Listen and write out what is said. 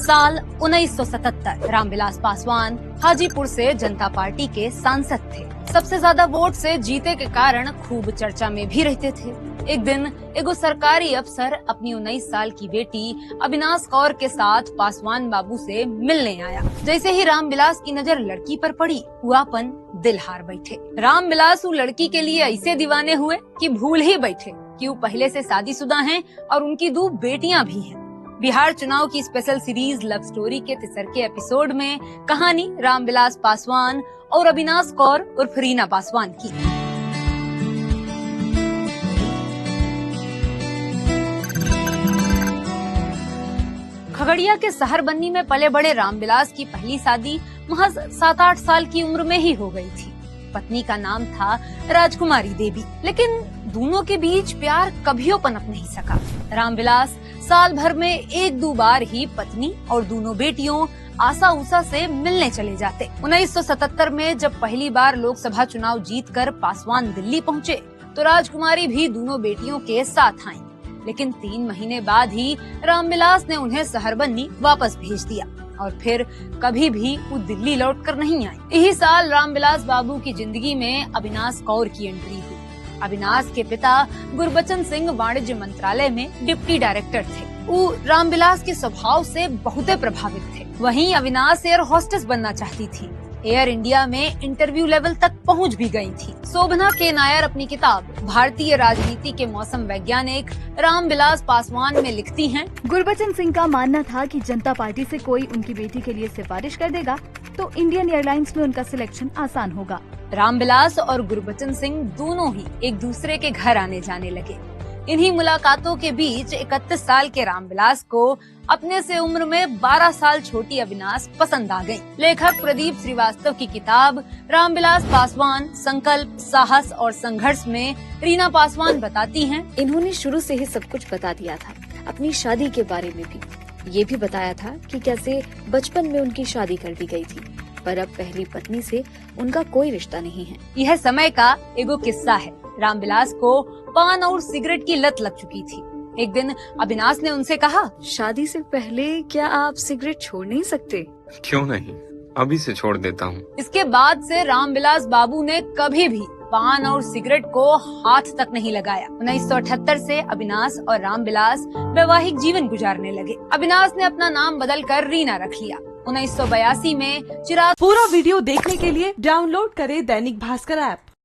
साल 1977। रामविलास पासवान हाजीपुर से जनता पार्टी के सांसद थे। सबसे ज्यादा वोट से जीते के कारण खूब चर्चा में भी रहते थे। एक दिन एगो सरकारी अफसर अपनी 19 साल की बेटी अविनाश कौर के साथ पासवान बाबू से मिलने आया। जैसे ही रामविलास की नजर लड़की पर पड़ी, वो अपन दिल हार बैठे। रामविलास उस लड़की के लिए ऐसे दीवाने हुए कि भूल ही बैठे कि वो पहले से शादीशुदा हैं और उनकी 2 बेटियां भी हैं। बिहार चुनाव की स्पेशल सीरीज लव स्टोरी के 3 एपिसोड में कहानी रामविलास पासवान और अविनाश कौर उर्फ रीना पासवान की। खगड़िया के शहरबन्नी में पले बड़े रामविलास की पहली शादी महज 7-8 साल की उम्र में ही हो गई थी। पत्नी का नाम था राजकुमारी देवी, लेकिन दोनों के बीच प्यार कभी पनप नहीं सका। रामविलास साल भर में 1-2 बार ही पत्नी और दोनों बेटियों आशा उषा से मिलने चले जाते। 1977 में जब पहली बार लोकसभा चुनाव जीतकर पासवान दिल्ली पहुँचे तो राजकुमारी भी दोनों बेटियों के साथ आईं। लेकिन 3 महीने बाद ही रामविलास ने उन्हें शहरबन्नी वापस भेज दिया और फिर कभी भी वो दिल्ली लौटकर नहीं आई। यही साल रामविलास बाबू की जिंदगी में अविनाश कौर की एंट्री हुई। अविनाश के पिता गुरबचन सिंह वाणिज्य मंत्रालय में डिप्टी डायरेक्टर थे। वो रामविलास के स्वभाव से बहुत प्रभावित थे। वहीं अविनाश एयर होस्टेस बनना चाहती थी। एयर इंडिया में इंटरव्यू लेवल तक पहुंच भी गई थी। शोभना के नायर अपनी किताब भारतीय राजनीति के मौसम वैज्ञानिक रामविलास पासवान में लिखती हैं, गुरबचन सिंह का मानना था कि जनता पार्टी से कोई उनकी बेटी के लिए सिफारिश कर देगा तो इंडियन एयरलाइंस में उनका सिलेक्शन आसान होगा। रामविलास और गुरबचन सिंह दोनों ही एक दूसरे के घर आने जाने लगे। इन्हीं मुलाकातों के बीच 31 साल के रामविलास को अपने से उम्र में 12 साल छोटी अविनाश पसंद आ गई। लेखक प्रदीप श्रीवास्तव की किताब रामविलास पासवान संकल्प, साहस और संघर्ष में रीना पासवान बताती हैं, इन्होंने शुरू से ही सब कुछ बता दिया था। अपनी शादी के बारे में भी ये भी बताया था कि कैसे बचपन में उनकी शादी कर दी गई थी, पर अब पहली पत्नी से उनका कोई रिश्ता नहीं है। यह समय का एगो किस्सा है। रामविलास को पान और सिगरेट की लत लग चुकी थी। एक दिन अविनाश ने उनसे कहा, शादी से पहले क्या आप सिगरेट छोड़ नहीं सकते? क्यों नहीं, अभी से छोड़ देता हूँ। इसके बाद से रामविलास बाबू ने कभी भी पान और सिगरेट को हाथ तक नहीं लगाया। 1978 से अविनाश और रामविलास वैवाहिक जीवन गुजारने लगे। अविनाश ने अपना नाम बदलकर रीना रख लिया। 1982 में चिराग। पूरा वीडियो देखने के लिए डाउनलोड करें दैनिक भास्कर ऐप।